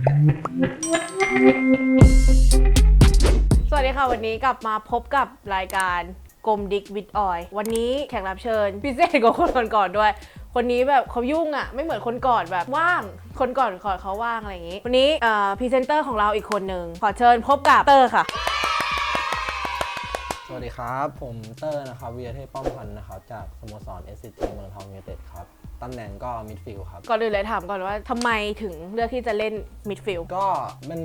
สวัสดีค่ะวันนี้กลับมาพบกับรายการกลมดิกวิดออยวันนี้แขกรับเชิญพิเศษกว่าคนก่อนด้วยคนนี้แบบเขายุ่งอ่ะไม่เหมือนคนก่อนแบบว่างคนก่อนเขาว่างอะไรอย่างงี้วันนี้พรีเซนเตอร์ของเราอีกคนหนึ่งขอเชิญพบกับเตอร์ค่ะสวัสดีครับผมเตอร์นะครับวีรเทพป้อมพันธ์นะครับจากสโมสร SCG เมืองทองยูไนเต็ดครับตำแหน่งก็มิดฟิลด์ครับก่อนอื่นเลยถามก่อนว่าทำไมถึงเลือกที่จะเล่นมิดฟิลด์ก็มัน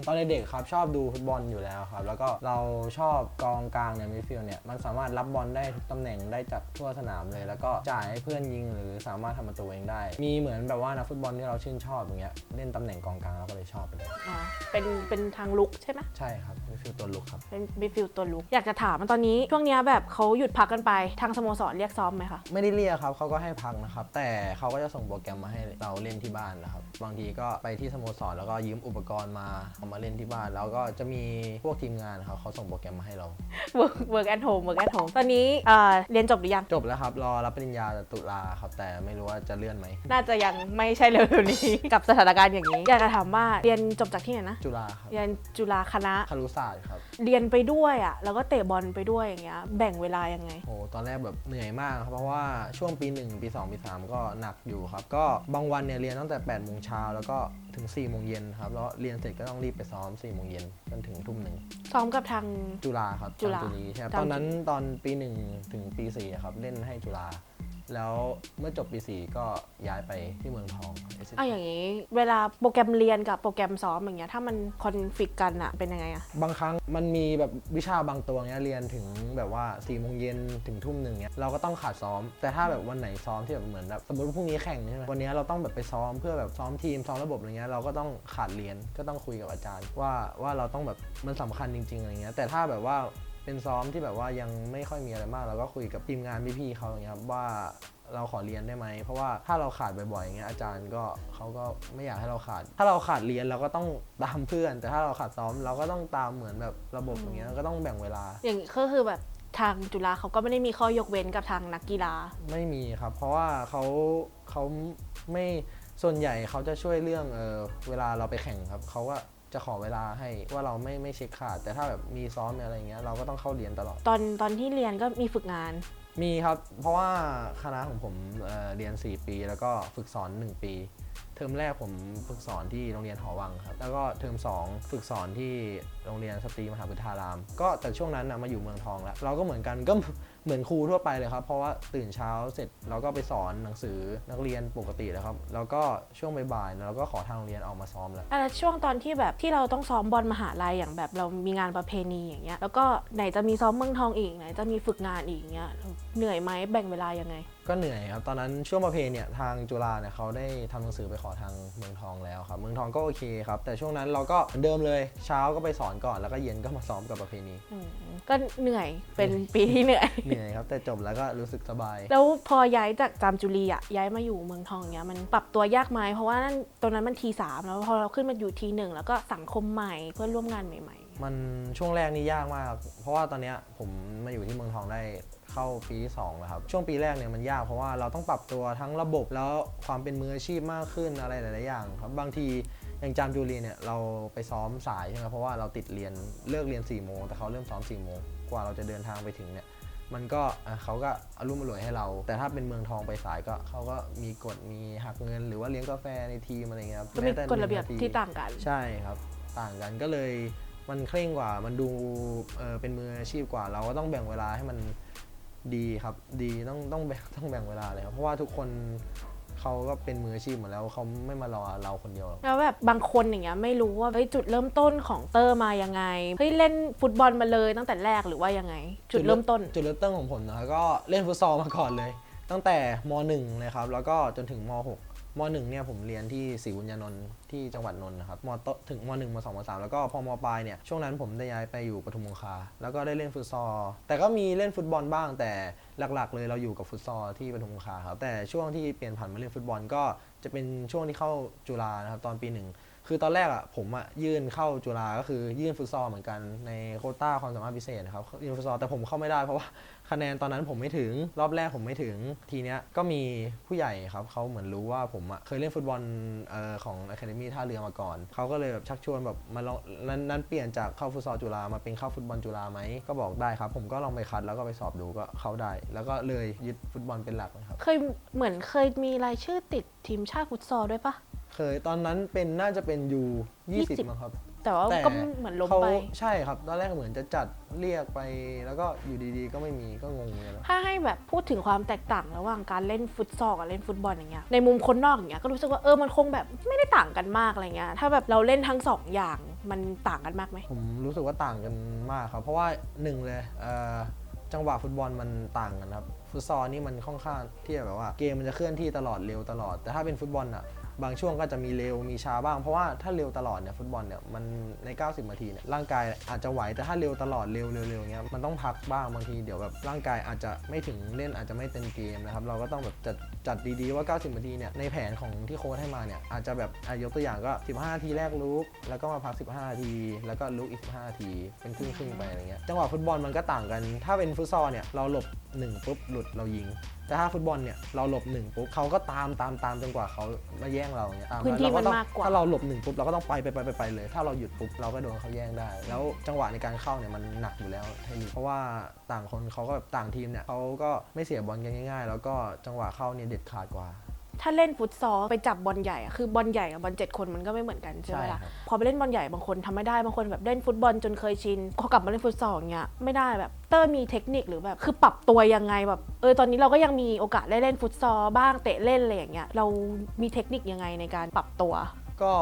ตอนเด็กๆครับชอบดูฟุตบอลอยู่แล้วครับแล้วก็เราชอบกองกลางเนี่ยมิดฟิลด์เนี่ยมันสามารถรับบอลได้ทุกตำแหน่งได้จากทั่วสนามเลยแล้วก็จ่ายให้เพื่อนยิงหรือสามารถทำประตูเองได้มีเหมือนแบบว่านักฟุตบอลที่เราชื่นชอบอย่างเงี้ยเล่นตำแหน่งกองกลางเราก็เลยชอบไปเลยอ๋อเป็นทางลุกใช่ไหมใช่ครับมิดฟิลด์ตัวลุกครับเป็นมิดฟิลด์ตัวลุกอยากจะถามว่าตอนนี้ช่วงนี้แบบเขาหยุดพักกันไปทางสโมสรเรียกซ้อมไหมคะไม่ได้เรียกครับเขาก็ให้พักนะครับแต่เขาก็จะส่งโปรแกรมมาให้เราเล่นที่บ้านนะครับบางทีก็ไปที่สโมสรแล้วก็ยืมอุปกรณ์มาเอามาเล่นที่บ้านแล้วก็จะมีพวกทีมงานครับเขาส่งโปรแกรมมาให้เรา work at home ตอนนี้เรียนจบหรือยังจบแล้วครับรอรับปริญญาตุลาครับแต่ไม่รู้ว่าจะเลื่อนไหมน่าจะยังไม่ใช่เร็วๆนี้ กับสถานการณ์อย่างนี้อยากจะถามว่าเรียนจบจากที่ไหนนะจุฬาครับเรียนจุฬาคณะครุศาสตร์ครับเรียนไปด้วยอ่ะแล้วก็เตะบอลไปด้วยอย่างเงี้ยแบ่งเวลายังไงโอ้ตอนแรกแบบเหนื่อยมากครับเพราะว่าช่วงปี1ปี2ปี3ก็หนักอยู่ครับก็บางวันเนี่ยเรียนตั้งแต่8 โมงเช้าแล้วก็ถึง4 โมงเย็นครับแล้วเรียนเสร็จก็ต้องรีบไปซ้อม4 โมงเย็นจนถึงทุ่ม 1ซ้อมกับทางจุฬาครับจุฬาใช่ตอนนั้นตอนปี1ถึงปี4ครับเล่นให้จุฬาแล้วเมื่อจบปี4ก็ย้ายไปที่เมืองทองอย่างนี้เวลาโปรแกรมเรียนกับโปรแกรมซ้อมอย่างเงี้ยถ้ามันคอนฟ lict กันอะเป็นยังไงอะบางครั้งมันมีแบบวิชาบางตัวเนี้ยเรียนถึงแบบว่า4 โมงเย็นถึงทุ่ม 1เนี้ยเราก็ต้องขาดซ้อมแต่ถ้าแบบวันไหนซ้อมที่แบบเหมือนแบบสมมติพรุ่งนี้แข่งใช่ไหมวันนี้เราต้องแบบไปซ้อมเพื่อแบบซ้อมทีมซ้อมระบบอะไรเงี้ยเราก็ต้องขาดเรียนก็ต้องคุยกับอาจารย์ว่าเราต้องแบบมันสำคัญจริงๆอะไรเงี้ยแต่ถ้าแบบว่าเป็นซ้อมที่แบบว่ายังไม่ค่อยมีอะไรมากเราก็คุยกับทีมงานพี่ๆเขาอย่างเงี้ยครับว่าเราขอเรียนได้ไหมเพราะว่าถ้าเราขาดบ่อยๆอย่างเงี้ยอาจารย์ก็เขาก็ไม่อยากให้เราขาดถ้าเราขาดเรียนเราก็ต้องตามเพื่อนแต่ถ้าเราขาดซ้อมเราก็ต้องตามเหมือนแบบระบบอย่างเงี้ยก็ต้องแบ่งเวลาอย่างนี้ก็คือแบบทางจุฬาเขาก็ไม่ได้มีข้อยกเว้นกับทางนักกีฬาไม่มีครับเพราะว่าเขาไม่ส่วนใหญ่เขาจะช่วยเรื่องเวลาเราไปแข่งครับเขาก็จะขอเวลาให้ว่าเราไม่เช็คขาดแต่ถ้าแบบมีซ้อมอะไรอย่างเงี้ยเราก็ต้องเข้าเรียนตลอดตอนที่เรียนก็มีฝึกงานมีครับเพราะว่าคณะของผมเรียน4 ปีแล้วก็ฝึกสอน1 ปีเทอมแรกผมฝึกสอนที่โรงเรียนหอวังครับแล้วก็เทอม2ฝึกสอนที่โรงเรียนสตรีมหาวิทยาลัยก็แต่ช่วงนั้นนะมาอยู่เมืองทองแล้วเราก็เหมือนกันก็เหมือนครูทั่วไปเลยครับเพราะว่าตื่นเช้าเสร็จเราก็ไปสอนหนังสือนักเรียนปกติแล้วครับแล้วก็ช่วงบ่ายๆเราก็ขอทางโรงเรียนออกมาซ้อมแล้วช่วงตอนที่แบบที่เราต้องซ้อมบอลมหาลัยอย่างแบบเรามีงานประเพณีอย่างเงี้ยแล้วก็ไหนจะมีซ้อมเมืองทองอีกไหนจะมีฝึกงานอีกเงี้ยเหนื่อยไหมแบ่งเวลายังไงก็เหนื่อยครับตอนนั้นช่วงประเพณีเนี่ยทางจุฬาเนี่ยเขาได้ทำหนังสือไปขอทางเมืองทองแล้วครับเมืองทองก็โอเคครับแต่ช่วงนั้นเราก็เหมือนเดิมเลยเช้าก็ไปสอนก่อนแล้วก็เย็นก็มาซ้อมกับประเพณีก็เหนื่อยเป็นปีที่เหนื่อย เหนื่อยครับแต่จบแล้วก็รู้สึกสบายแล้วพอย้ายจากจามจุรีอ่ะย้ายมาอยู่เมืองทองเงี้ยมันปรับตัวยากไหมเพราะว่านั่นตรงนั้นมันที3แล้วพอเราขึ้นมาอยู่ที1แล้วก็สังคมใหม่เพื่อนร่วมงานใหม่ๆมันช่วงแรกนี่ยากมากเพราะว่าตอนนี้ผมมาอยู่ที่เมืองทองได้เข้าปีที่2แล้วครับช่วงปีแรกเนี่ยมันยากเพราะว่าเราต้องปรับตัวทั้งระบบแล้วความเป็นมืออาชีพมากขึ้นอะไรหลายๆอย่างครับบางทีอย่างจามจุรีเนี่ยเราไปซ้อมสายใช่ไหมเพราะว่าเราติดเรียนเลิกเรียน4 โมงแต่เขาเริ่มซ้อม4 โมงกว่าเราจะเดินทางไปถึงเนี่ยมันก็เขาก็อารมณ์อร่วยให้เราแต่ถ้าเป็นเมืองทองไปสายก็เขาก็มีกฎมีหักเงินหรือว่าเลี้ยงกาแฟในทีมอะไรเงี้ยครับก็มีกฎระเบียบที่ต่างกันใช่ครับต่างกันก็เลยมันเคร่งกว่ามันดูเป็นมืออาชีพกว่าเราก็ต้องแบ่งเวลาให้มันดีครับดีต้องแบ่งเวลาเลยครับเพราะว่าทุกคนเขาก็เป็นมืออาชีพหมดแล้วเขาไม่มารอเราคนเดียวแล้วแบบบางคนอย่างเงี้ยไม่รู้ว่าจุดเริ่มต้นของเตอร์มายังไงเล่นฟุตบอลมาเลยตั้งแต่แรกหรือว่ายังไงจุดเริ่มต้นของผมนะครับก็เล่นฟุตซอลมาก่อนเลยตั้งแต่ม.1 เลยครับแล้วก็จนถึงม.6ม.1 เนี่ยผมเรียนที่ศรีบุญญานนท์ที่จังหวัดนนท์นะครับถึงม.1 ม.2 ม.3 แล้วก็พอม.ปลายเนี่ยช่วงนั้นผมได้ย้ายไปอยู่ปทุมคงคาแล้วก็ได้เล่นฟุตซอลแต่ก็มีเล่นฟุตบอลบ้างแต่หลักๆเลยเราอยู่กับฟุตซอลที่ปทุมคงคาครับแต่ช่วงที่เปลี่ยนผันมาเล่นฟุตบอลก็จะเป็นช่วงที่เข้าจุฬานะครับตอนปี 1 คือตอนแรกอ่ะผมอ่ะยื่นเข้าจุฬาก็คือยื่นฟุตซอลเหมือนกันในโควต้าความสามารถพิเศษนะครับยื่นฟุตซอลแต่ผมเข้าไม่ได้เพราะว่าคะแนนตอนนั้นผมไม่ถึงรอบแรกผมไม่ถึงทีเนี้ยก็มีผู้ใหญ่ครับเขาเหมือนรู้ว่าผมอ่ะเคยเล่นฟุตบอลของ Academy ท่าเรือมาก่อนเขาก็เลยแบบชักชวนแบบมาลองนั้นเปลี่ยนจากเข้าฟุตซอลจุฬามาเป็นเข้าฟุตบอลจุฬาไหมก็บอกได้ครับผมก็ลองไปคัดแล้วก็ไปสอบดูก็เข้าได้แล้วก็เลยยึดฟุตบอลเป็นหลักเลยครับ เคยมีรายชื่อติดทีมชาติฟุตซอลด้วยปะเคยตอนนั้นเป็นน่าจะเป็น U20 มั้งครับ แต่ว่าก็เหมือนล้มไป ใช่ครับตอนแรกเหมือนจะจัดเรียกไปแล้วก็อยู่ดีๆก็ไม่มีก็งงเลยนะ ถ้าให้แบบพูดถึงความแตกต่างระหว่างการเล่นฟุตซอลกับเล่นฟุตบอลอย่างเงี้ยในมุมคนนอกอย่างเงี้ยก็รู้สึกว่ามันคงแบบไม่ได้ต่างกันมากอะไรเงี้ยถ้าแบบเราเล่นทั้งสองอย่างมันต่างกันมากไหม ผมรู้สึกว่าต่างกันมากครับเพราะว่าหนึ่งเลยจังหวะฟุตบอลมันต่างกันครับฟุตซอลนี่มันค่อนข้างที่จะแบบว่าเกมมันจะเคลื่อนที่ตลอดเร็วตลอดแต่ถ้าเป็นฟุตบอลอ่ะบางช่วงก็จะมีเร็วมีช้าบ้างเพราะว่าถ้าเร็วตลอดเนี่ยฟุตบอลเนี่ยมันใน90นาทีเนี่ยร่างกายอาจจะไหวแต่ถ้าเร็วตลอดเร็วเงี้ยมันต้องพักบ้างบางทีเดี๋ยวแบบร่างกายอาจจะไม่ถึงเล่นอาจจะไม่เต็มเกมนะครับเราก็ต้องแบบจัดดีๆว่า90นาทีเนี่ยในแผนของที่โค้ชให้มาเนี่ยอาจจะแบบยกตัวอย่างก็15นาทีแรกลุกแล้วก็มาพัก15นาทีแล้วก็ลุกอีก15นาทีเป็นครึ่งๆไปอะไรเงี้ยจังหวะฟุตบอลมันก็ต่างกันถ้าเป็นฟุตซอลเนี่ยเราหลบ1ปุ๊บหลุดเรายิงแต่ถ้าฟุตบอลเนี่ยเราหลบ1ปุ๊บเขาก็ตามจนกว่าเขามาแย่งเราเนี่ย พื้นที่มันมากกว่าถ้าเราหลบ1ปุ๊บเราก็ต้องไปเลยถ้าเราหยุดปุ๊บเราก็โดนเขาแย่งได้แล้วจังหวะในการเข้าเนี่ยมันหนักอยู่แล้วให้รู้เพราะว่าต่างคนเขาก็แบบต่างทีมเนี่ยเขาก็ไม่เสียบอลกันง่ายๆแล้วก็จังหวะเข้าเนี่ยเด็ดขาดกว่า ถ้าเล่นฟุตซอลไปจับบอลใหญ่อะคือบอลใหญ่กับบอล7 คนมันก็ไม่เหมือนกันใช่ไหมล่ะ ใช่ครับ พอไปเล่นบอลใหญ่บางคนทำไม่ได้บางคนแบบเล่นฟุตบอลจนเคยชินพอกลับมาเล่นฟุตซอลอย่างเงี้ยไม่ได้แบบเตอร์มีเทคนิคหรือแบบคือปรับตัวยังไงแบบตอนนี้เราก็ยังมีโอกาสได้เล่นฟุตซอลบ้างเตะเล่นอะไรอย่างเงี้ยเรามีเทคนิคยังไงในการปรับตัวก็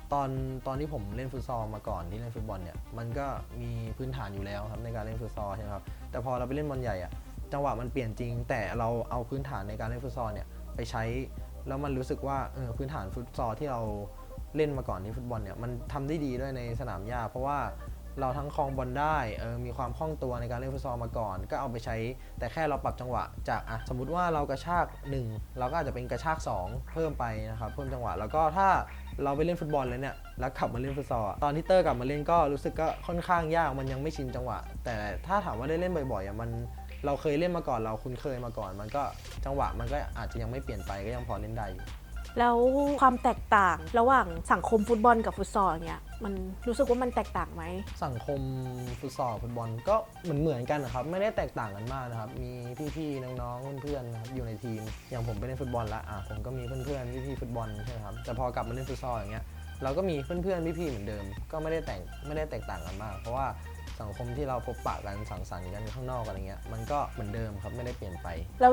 ตอนที่ผมเล่นฟุตซอลมาก่อนที่เล่นฟุตบอลเนี่ยมันก็มีพื้นฐานอยู่แล้วครับในการเล่นฟุตซอลใช่ไหมครับแต่พอเราไปเล่นบอลใหญ่อะจังหวะมันเปลี่ยนจริงแต่เราเอาพื้นฐานในการเล่นฟุตซอลเนี่ยไปใช้แล้วมันรู้สึกว่าพื้นฐานฟุตซอลที่เราเล่นมาก่อนที่ฟุตบอลเนี่ยมันทำได้ดีด้วยในสนามหญ้าเพราะว่าเราทั้งครองบอลได้มีความคล่องตัวในการเล่นฟุตซอลมาก่อนก็เอาไปใช้แต่แค่เราปรับจังหวะจากสมมุติว่าเรากระชาก1เราก็อาจจะเป็นกระชาก2เพิ่มไปนะครับเพิ่มจังหวะแล้วก็ถ้าเราไปเล่นฟุตบอลเลยเนี่ยแล้วกลับมาเล่นฟุตซอลตอนที่เตอร์กลับมาเล่นก็รู้สึกก็ค่อนข้างยากมันยังไม่ชินจังหวะแต่ถ้าถามว่าได้เล่นบ่อยๆมันเราเคยเล่นมาก่อนเราคุ้นเคยมาก่อนมันก็จังหวะมันก็อาจจะยังไม่เปลี่ยนไปก็ยังพอเล่นได้อยู่ แล้วความแตกต่างระหว่างสังคมฟุตบอลกับฟุตซอลอย่างเงี้ยมันรู้สึกว่ามันแตกต่างไหมสังคมฟุตซอลฟุตบอลก็เหมือนกันนะครับไม่ได้แตกต่างกันมากนะครับมีพี่ๆน้องๆเพื่อนๆนะครับอยู่ในทีมอย่างผมไปเล่นฟุตบอลละผมก็มีเพื่อนๆพี่ๆฟุตบอลใช่ไหมครับแต่พอกลับมาเล่นฟุตซอลอย่างเงี้ยเราก็มีเพื่อนๆพี่ๆเหมือนเดิมก็ไม่ได้แตกต่างกันมากเพราะว่าสังคมที่เราพบปะกันสังสรรค์กันข้างนอกอะไรเงี้ยมันก็เหมือนเดิมครับไม่ได้เปลี่ยนไปแล้ว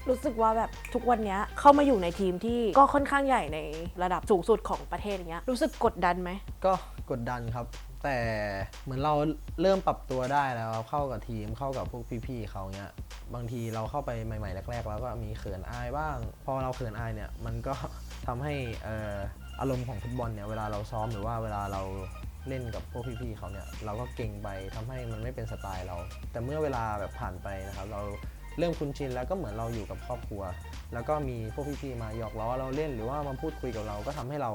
รู้สึกว่าแบบทุกวันนี้เข้ามาอยู่ในทีมที่ก็ค่อนข้างใหญ่ในระดับสูงสุดของประเทศอย่างเงี้ยรู้สึกกดดันไหมก็กดดันครับแต่เหมือนเราเริ่มปรับตัวได้แล้วเข้ากับทีมเข้ากับพวกพี่ๆเขาเนี้ยบางทีเราเข้าไปใหม่ๆแรกๆแล้วก็มีเขินอายบ้างพอเราเขินอายเนี่ยมันก็ทำให้อารมณ์ของฟุตบอลเนี่ยเวลาเราซ้อมหรือว่าเวลาเราเล่นกับพวกพี่ๆเขาเนี่ยเราก็เก่งไปทำให้มันไม่เป็นสไตล์เราแต่เมื่อเวลาแบบผ่านไปนะครับเราเริ่มคุ้นชินแล้วก็เหมือนเราอยู่กับครอบครัวแล้วก็มีพวกพี่ๆมาหยอกล้อเราเล่นหรือว่ามาพูดคุยกับเราก็ทำให้เร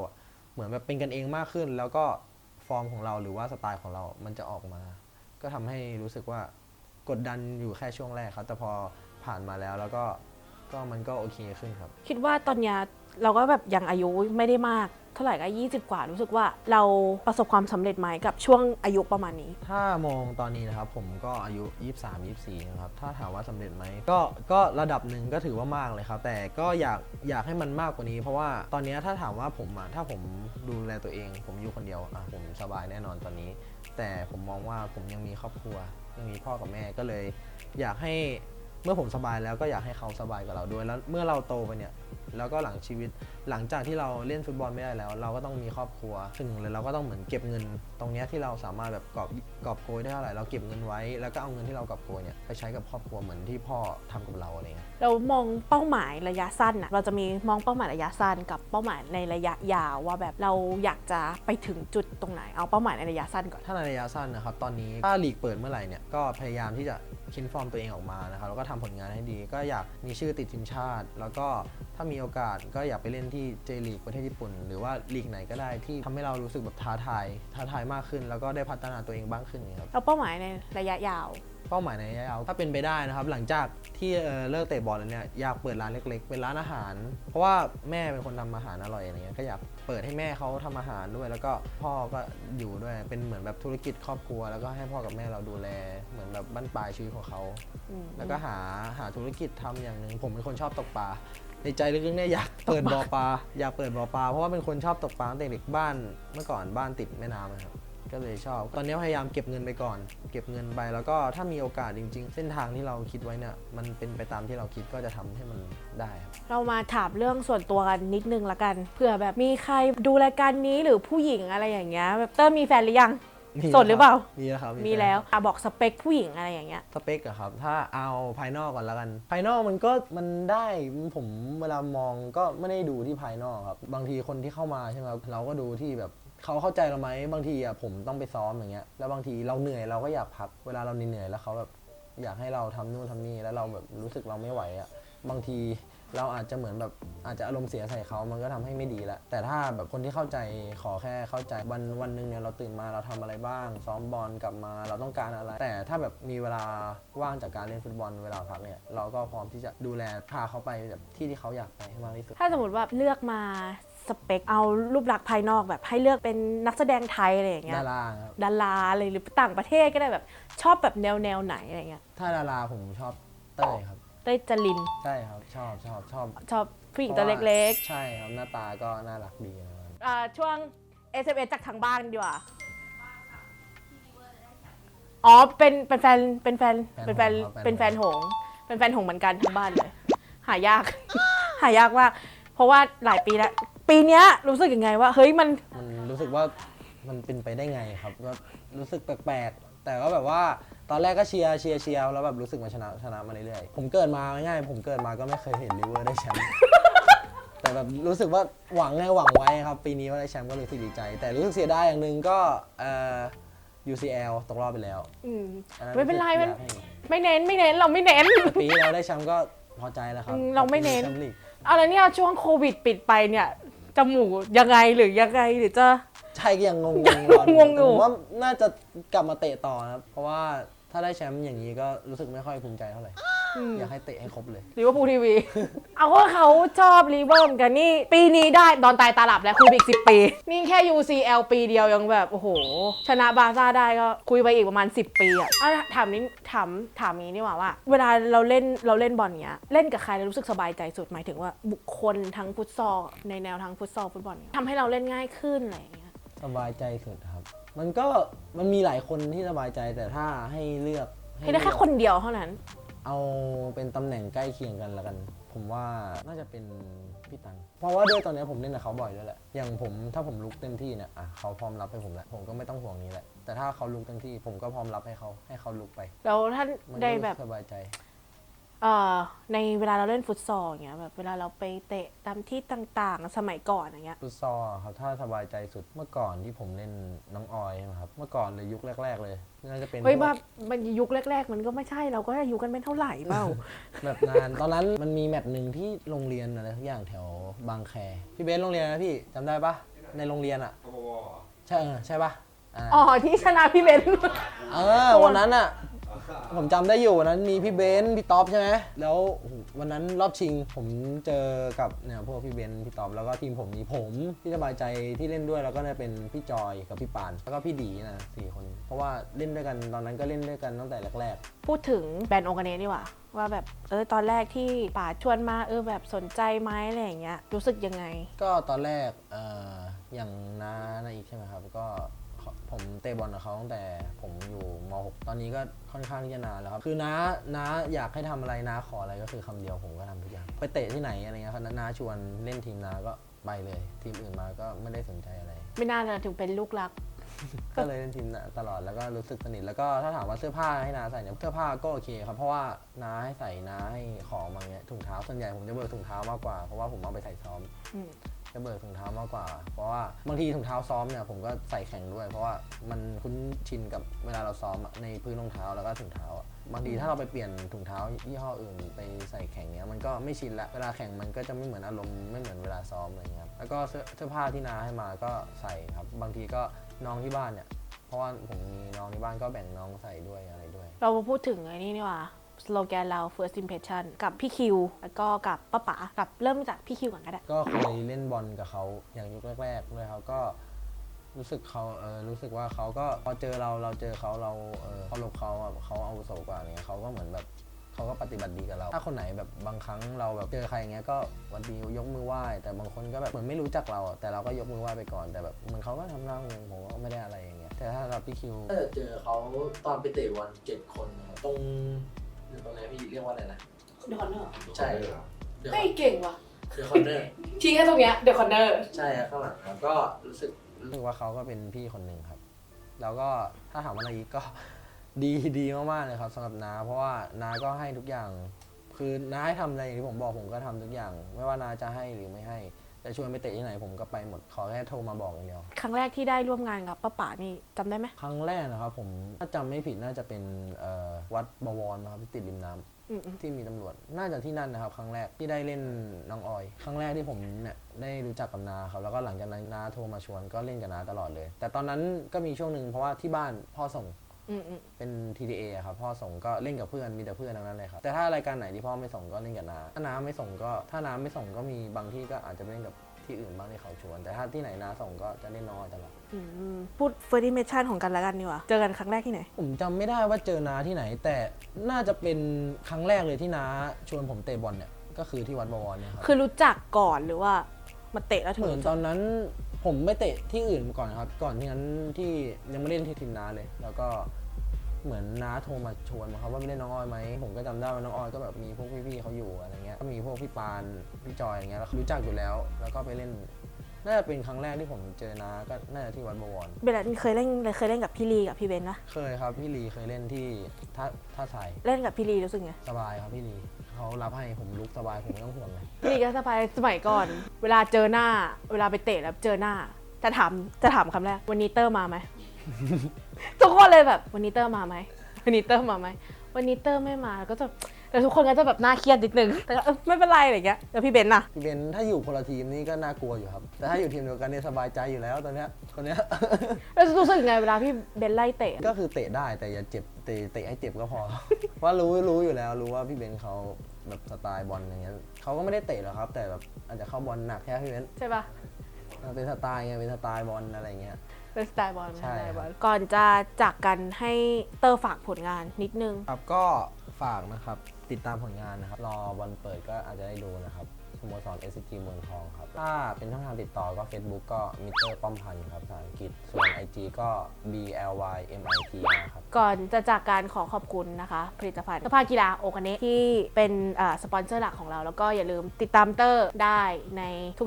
าเหมือนแบบเป็นกันเองมากขึ้นแล้วก็ฟอร์มของเราหรือว่าสไตล์ของเรามันจะออกมาก็ทำให้รู้สึกว่ากดดันอยู่แค่ช่วงแรกครับแต่พอผ่านมาแล้วก็มันก็โอเคขึ้นครับคิดว่าตอนนี้เราก็แบบยังอายุไม่ได้มากเท่าไหร่ก็20กว่ารู้สึกว่าเราประสบความสำเร็จไหมกับช่วงอายุประมาณนี้ถ้ามองตอนนี้นะครับผมก็อายุ23-24นะครับถ้าถามว่าสำเร็จไหมก็ระดับหนึ่งก็ถือว่ามากเลยครับแต่ก็อยากให้มันมากกว่านี้เพราะว่าตอนนี้ถ้าถามว่าผมถ้าผมดูแลตัวเองผมอยู่คนเดียวผมสบายแน่นอนตอนนี้แต่ผมมองว่าผมยังมีครอบครัวยังมีพ่อกับแม่ก็เลยอยากให้เมื่อผมสบายแล้วก็อยากให้เขาสบายกับเราด้วยแล้วเมื่อเราโตไปเนี่ยแล้วก็หลังจากที่เราเล่นฟุตบอลไม่ได้แล้วเราก็ต้องมีครอบครัวซึ่งเลยเราก็ต้องเหมือนเก็บเงินตรงนี้ที่เราสามารถแบบกอบโกยได้เท่าไหร่เราเก็บเงินไว้แล้วก็เอาเงินที่เรากอบโกยเนี่ยไปใช้กับครอบครัวเหมือนที่พ่อทำกับเราอะไรเงี้ยเรามองเป้าหมายระยะสั้นเราจะมีมองเป้าหมายระยะสั้นกับเป้าหมายในระยะยาวว่าแบบเราอยากจะไปถึงจุดตรงไหนเอาเป้าหมายในระยะสั้นก่อนถ้าในระยะสั้นนะครับตอนนี้ถ้าลีกเปิดเมื่อไหร่เนี่ยก็พยายามที่จะคิดฟอร์มตัวเองออกมานะครับแล้วก็ทำผลงานให้ดีก็อยากมีชื่อติดทีมชาติแล้วก็ถ้ามี โอกาสก็อยากไปเล่นที่เจลีกประเทศญี่ปุ่นหรือว่าลีกไหนก็ได้ที่ทำให้เรารู้สึกแบบท้าทายมากขึ้นแล้วก็ได้พัฒนาตัวเองบ้างขึ้นอย่างเงี้ยครับ เราเป้าหมายในระยะยาว เป้าหมายในระยะยาวถ้าเป็นไปได้นะครับหลังจากที่เลิกเตะบอลแล้วเนี่ยอยากเปิดร้านเล็กๆเป็นร้านอาหาร เพราะว่าแม่เป็นคนทำอาหารอร่อยอย่างเงี้ยก็อยากเปิดให้แม่เขาทำอาหารด้วย แล้วก็พ่อก็อยู่ด้วยเป็นเหมือนแบบธุรกิจครอบครัว แล้วก็ให้พ่อกับแม่เราดูแลเหมือนแบบบั้นปลายชีวิตของเขาแล้วก็หาธุรกิจทำอย่างหนึ่งผมเป็นคนชอบตกปลาในใจลึกๆเนี่ยอยากเปิดบ่อปลาอยากเปิดบ่อปลาเพราะว่าเป็นคนชอบตกปลาตั้งแต่เด็กบ้านเมื่อก่อนบ้านติดแม่น้ำนะครับก็เลยชอบตอนนี้พยายามเก็บเงินไปก่อนเก็บเงินไปแล้วก็ถ้ามีโอกาสจริงๆเส้นทางที่เราคิดไว้เนี่ยมันเป็นไปตามที่เราคิดก็จะทำให้มันได้ครับ เรามาถามเรื่องส่วนตัวกันนิดนึงละกันเผื่อแบบมีใครดูรายการนี้หรือผู้หญิงอะไรอย่างเงี้ยแบบเตอร์มีแฟนหรือยังโสดหรือเปล่ามีแล้วครับ มีแล้วบอกสเปคผู้หญิงอะไรอย่างเงี้ยสเปคอะครับถ้าเอาภายนอกก่อนแล้วกันภายนอกมันได้ผมเวลามองก็ไม่ได้ดูที่ภายนอกครับบางทีคนที่เข้ามาใช่ไหมเราก็ดูที่แบบเขาเข้าใจเราไหมบางทีอะผมต้องไปซ้อมอย่างเงี้ยแล้วบางทีเราเหนื่อยเราก็อยากพักเวลาเราเหนื่อยแล้วเขาแบบอยากให้เราทำนู่นทำนี่แล้วเราแบบรู้สึกเราไม่ไหวอะบางทีเราอาจจะเหมือนแบบอาจจะอารมณ์เสียใส่เขามันก็ทำให้ไม่ดีละแต่ถ้าแบบคนที่เข้าใจขอแค่เข้าใจวันหนึ่งเนี่ยเราตื่นมาเราทำอะไรบ้างซ้อมบอลกลับมาเราต้องการอะไรแต่ถ้าแบบมีเวลาว่างจากการเล่นฟุตบอลเวลาพักเนี่ยเราก็พร้อมที่จะดูแลพาเขาไปแบบที่เขาอยากไปให้มากที่สุดถ้าสมมติว่าเลือกมาสเปคเอารูปลักษณ์ภายนอกแบบให้เลือกเป็นนักแสดงไทยอะไรอย่างเงี้ยดาราครับดาราอะไรหรือต่างประเทศก็ได้แบบชอบแบบแนวไหนอะไรเงี้ยถ้าดาราผมชอบเต้ยครับเต้ยจรินใช่ครับชอบชอบผู้หญิงตัวเล็กใช่ครับหน้าตาก็น่ารักดีนะครับช่วง SMS จากทางบ้านดีกว่าอ๋อเป็นแฟนเป็นแฟนเป็นแฟนเป็นแฟนหงเป็นแฟนหงเหมือนกันทั้งบ้านเลยหายาก หายากมากเพราะว่าหลายปีแล้วปีเนี้ยรู้สึกยังไงว่าเฮ้ยมันรู้สึกว่ามันเป็นไปได้ไงครับก็รู้สึกแปลกๆแต่ก็แบบว่าตอนแรกก็เชียร์แล้วแบบรู้สึกมาชนะมาเรื่อยๆผมเกิดมาง่ายๆผมเกิดมาก็ไม่เคยเห็นลิเวอร์ได้แชมป์ แต่แบบรู้สึกว่าหวังไว้ครับปีนี้ว่าได้แชมป์ก็รู้สึกดีใจแต่รู้สึกเสียดายอย่างหนึ่งก็UCL ตกรอบไปแล้วไม่เป็นไรมันไม่เน้นเราไม่เน้นปีที่แล้วได้แชมป์ก็พอใจแล้วครับเราไม่เน้นเอาแล้วเนี่ยช่วงโควิดปิดไปเนี่ยจมูกยังไงหรือจะใช่ก็ยังงงอยู่ผมว่าน่าจะกลับมาเตะต่อนะครับเพราะว่าถ้าได้แชมป์อย่างนี้ก็รู้สึกไม่ค่อยภูมิใจเท่าไหร่อยากให้เตะให้ครบเลยลิเวอร์พูลทีวี เอาว่าเขาชอบลิเวอร์พูลกันนี่ปีนี้ได้ตอนตายตาหลับแล้วคุยไปอีก10 ปีนี่แค่ UCL ปีเดียวยังแบบโอ้โหชนะบาร์ซ่าได้ก็คุยไปอีกประมาณ10 ปีอ่ะถามนี้นี่ว่าเวลาเราเล่นบอลเนี้ยเล่นกับใครแล้วรู้สึกสบายใจสุดหมายถึงว่าบุคคลทั้งฟุตซอลในแนวทั้งฟุตบอลทำให้เราเล่นง่ายขึ้นอะไรอย่างเงี้ยสบายใจสุดครับมันมีหลายคนที่สบายใจแต่ถ้าให้เลือกให้ได้แค่คนเดียวเท่านั้นเอาเป็นตำแหน่งใกล้เคียงกันละกันผมว่าน่าจะเป็นพี่ตังเพราะว่าด้วยตอนนี้ผมเล่นกับเขาบ่อยด้วยแหละอย่างผมถ้าผมลุกเต็มที่เนี่ยเขาพร้อมรับให้ผมแล้วผมก็ไม่ต้องห่วงนี้แหละแต่ถ้าเขาลุกเต็มที่ผมก็พร้อมรับให้เขาลุกไปแล้วท่านได้แบบสบายใจในเวลาเราเล่นฟุตซอลอย่างเงี้ยแบบเวลาเราไปเตะตามที่ต่างๆสมัยก่อนอย่างเงี้ยฟุตซอลครับถ้าสบายใจสุดเมื่อก่อนที่ผมเล่นน้องออยนะครับเมื่อก่อนเลยยุคแรกๆเลยน่าจะเป็นเฮ้ยแบบมันยุคแรกๆมันก็ไม่ใช่เราก็อายุกันไม่เท่าไหร่เปล่าแบบนานตอนนั้นมันมีแมตช์หนึ่งที่โรงเรียนอะไรทุกอย่างแถวบางแคพี่เบนโรงเรียนนะพี่จำได้ปะในโรงเรียนอ่ะใช่ปะอ๋อที่ชนะพี่เบนวันนั้นอ่ะผมจำได้อยู่วันนั้นมีพี่เบนพี่ท็อปใช่ไหมแล้ววันนั้นรอบชิงผมเจอกับเนี่ยพวกพี่เบนพี่ท็อปแล้วก็ทีมผมมีผมที่สบายใจที่เล่นด้วยแล้วก็จะเป็นพี่จอยกับพี่ปานแล้วก็พี่ดีนะ4 คนเพราะว่าเล่นด้วยกันตอนนั้นก็เล่นด้วยกันตั้งแต่แรกๆพูดถึงแบรนด์องค์กรนี้ดีกว่าว่าแบบตอนแรกที่ป๋าชวนมาแบบสนใจไหมอะไรอย่างเงี้ยรู้สึกยังไงก็ตอนแรกอย่างน้าอีกใช่ไหมครับก็ผมเตะบอลกับเขาตั้งแต่ผมอยู่ม.6 ตอนนี้ก็ค่อนข้างที่จะนานแล้วครับคือน้าอยากให้ทำอะไรน้าขออะไรก็คือคำเดียวผมก็ทำทุกอย่างไปเตะที่ไหนอะไรเงี้ยครับน้าชวนเล่นทีมน้าก็ไปเลยทีมอื่นมาก็ไม่ได้สนใจอะไรไม่น่าจะถึงเป็นลูกรัก ก็เลยเล่นทีมน้าตลอดแล้วก็รู้สึกสนิทแล้วก็ถ้าถามว่าเสื้อผ้าให้น้าใส่เนี่ยเสื้อผ้าก็โอเคครับเพราะว่าน้าให้ใส่น้าให้ของมาเงี้ยถุงเท้าส่วนใหญ่ผมจะเบิกถุงเท้ามากกว่าเพราะว่าผมเอาไปใส่ซ้อมจะเบิกถุงเท้ามากกว่าเพราะว่าบางทีถุงเท้าซ้อมเนี่ยผมก็ใส่แข่งด้วยเพราะว่ามันคุ้นชินกับเวลาเราซ้อมในพื้นรองเท้าแล้วก็ถุงเท้า บางทีถ้าเราไปเปลี่ยนถุงเท้ายี่ห้ออื่นไปใส่แข่งเนี้ยมันก็ไม่ชินละเวลาแข่งมันก็จะไม่เหมือนอารมณ์ไม่เหมือนเวลาซ้อมอะไรเงี้ยครับแล้วก็เสื้อผ้าที่น้าให้มาก็ใส่ครับบางทีก็น้องที่บ้านเนี่ยเพราะว่าผมมีน้องที่บ้านก็แบ่งน้องใส่ด้วยอะไรด้วยเรามาพูดถึงไอ้นี่ว่าสโลแกนเรา first impression กับพี่คิวแล้วก็กับป้าป๋ากับเริ่มจากพี่คิวก่อนก็ได้ก็เคยเล่นบอลกับเขาอย่างยุคแรกๆด้วยครับก็รู้สึกรู้สึกว่าเขาก็พอเจอเราเจอเขาเราเคารพเขาเขาอาวุโสกว่าอะไรเงี้ยเขาก็เหมือนแบบเขาก็ปฏิบัติดีกับเราถ้าคนไหนแบบบางครั้งเราแบบเจอใครอย่างเงี้ยก็วันดียกมือไหว้แต่บางคนก็แบบเหมือนไม่รู้จักเราแต่เราก็ยกมือไหว้ไปก่อนแต่แบบเหมือนเขาก็ทำหน้างงผมก็ไม่ได้อะไรอย่างเงี้ยแต่ถ้าเราพี่คิวถ้าเจอเขาตอนไปเตะบอล7 คนนะครับตรงไหนพี่เรียกว่าอะไรนะ The Corner ใช่เฮ้ยเก่งว่ะ The Corner ทิ้งแค่ตรงเนี้ย The Corner ใช่ครับข้างหลังครับก็รู้สึกว่าเขาก็เป็นพี่คนหนึ่งครับแล้วก็ถ้าถามว่าอะไรอีกก็ ดีมากๆเลยครับสำหรับน้าเพราะว่าน้าก็ให้ทุกอย่างคือน้าให้ทำอะไรอย่างที่ผมบอกผมก็ทำทุกอย่างไม่ว่าน้าจะให้หรือไม่ให้จะชวนไปเตะที่ไหนผมก็ไปหมดขอแค่โทรมาบอกอย่างเดียวครั้งแรกที่ได้ร่วมงานกับป้าป๋านี่จำได้ไหมครั้งแรกนะครับผมถ้าจำไม่ผิดน่าจะเป็นวัดบวรนะครับที่ติดริมน้ำที่มีตำรวจน่าจะที่นั่นนะครับครั้งแรกที่ได้เล่นน้องออยครั้งแรกที่ผมเนี่ยได้รู้จักกับนาครับแล้วก็หลังจากนั้นนาโทรมาชวนก็เล่นกับนาตลอดเลยแต่ตอนนั้นก็มีช่วงหนึ่งเพราะว่าที่บ้านพ่อส่งเป็น TDA ครับพ่อส่งก็เล่นกับเพื่อนมีแต่เพื่อนทั้งนั้นเลยครับแต่ถ้ารายการไหนที่พ่อไม่ส่งก็เล่นกับนาถ้าน้าไม่ส่งก็ถ้าน้าไม่ส่งก็มีบางที่ก็อาจจะไปเล่นกับที่อื่นบ้างที่เขาชวนแต่ถ้าที่ไหนนาส่งก็จะเล่นน้อยตลอดพูด first impression ของกันแล้วกันดีกว่าเจอกันครั้งแรกที่ไหนผมจำไม่ได้ว่าเจอนาที่ไหนแต่น่าจะเป็นครั้งแรกเลยที่นาชวนผมเตะบอลเนี่ยก็คือที่วัดบวรเนี่ยครับคือรู้จักก่อนหรือว่ามาเตะแล้วถึงเหมือนตอนนั้นผมไม่เตะที่อื่นก่อนครับก่อนที่นั้นที่ยังไม่เล่นที่ทีมนาเลยแล้วก็เหมือนน้าโทรมาชวนมาครับว่าไปเล่นน้องออยไหมผมก็จำได้ว่าน้องออยก็แบบมีพวกพี่ๆเขาอยู่อะไรเงี้ยก็มีพวกพี่ปานพี่จอยอย่างเงี้ยแล้วรู้จักอยู่แล้วแล้วก็ไปเล่นน่าจะเป็นครั้งแรกที่ผมเจอน้าก็น่าจะที่วัดบวรเบลล์เคยเล่นกับพี่ลีกับพี่เบนปะเคยครับพี่ลีเคยเล่นที่ท่าทรายเล่นกับพี่ลีรู้สึกไงสบายครับพี่ลีเขารับให้ผมลุกสบายผมไม่ต้องห่วงเลยพี่ลีก็สบายสมัยก่อนเวลาเจอหน้าเวลาไปเตะแล้วเจอหน้าจะถามคำแรกวันนี้เตอร์มาไหม ทุกคนเลยแบบวันนี้เตอร์มาไหมวันนี้เตอร์มาไหมวันนี้เตอร์ไม่มาก็จะแต่ทุกคนก็จะแบบน่าเครียดนิดนึงแต่ก็ไม่เป็นไรอะไรอย่างเงี้ยแล้วพี่เบนน่ะพี่เบนถ้าอยู่คนละทีมนี่ก็น่ากลัวอยู่ครับแต่ถ้าอยู่ทีมเดียวกันเนี่ยสบายใจอยู่แล้วตอนเนี้ยคนเนี้ยแล้วรู้สึกไงเวลาพี่เบนไล่เตะก็คือเตะได้แต่อย่าเจ็บเตะให้เจ็บก็พอ ว่ารู้อยู่แล้วรู้ว่าพี่เบนเขาแบบสไตล์บอลอย่างเงี้ยเขาก็ไม่ได้เตะหรอกครับแต่แบบอาจจะเข้าบอลหนักแค่พี่เบนใช่ปะเป็นสไตล์ไงเป็นสไตล์บอลอะไรเงี้ยเป็นสไตล์บอลใช่ก่อนจะจากกันให้เตอร์ฝากผลงานนิดนึงครับก็ฝากนะครับติดตามผลงานนะครับรอวันเปิดก็อาจจะได้ดูนะครับสโมสร SCG เมืองทองครับถ้าเป็นช่องทางติดต่อก็ Facebook ก็มิเตอร์ป้อมพันธ์ครับภาษาอังกฤษส่วน IG ก็ BLYMIT นะครับก่อนจะจากการขอขอบคุณนะคะผลิตภัณฑ์เสื้อผ้ากีฬาโอคาเนะที่เป็นสปอนเซอร์หลักของเราแล้วก็อย่าลืมติดตามเตอร์ได้ใน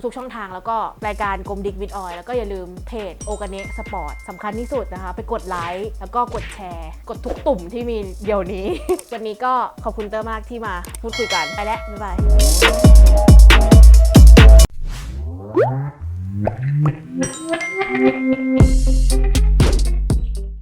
ทุกๆช่องทางแล้วก็รายการกลมดิกวิดออยแล้วก็อย่าลืมเพจโอคาเนะสปอร์ตสำคัญที่สุดนะคะไปกดไลค์แล้วก็กดแชร์กดทุกตุ่มที่มีเดี๋ยวนี้ วันนี้ก็ขอบคุณเตอร์มากที่มาพูดคุยกันไปแล้วบ๊ายบาย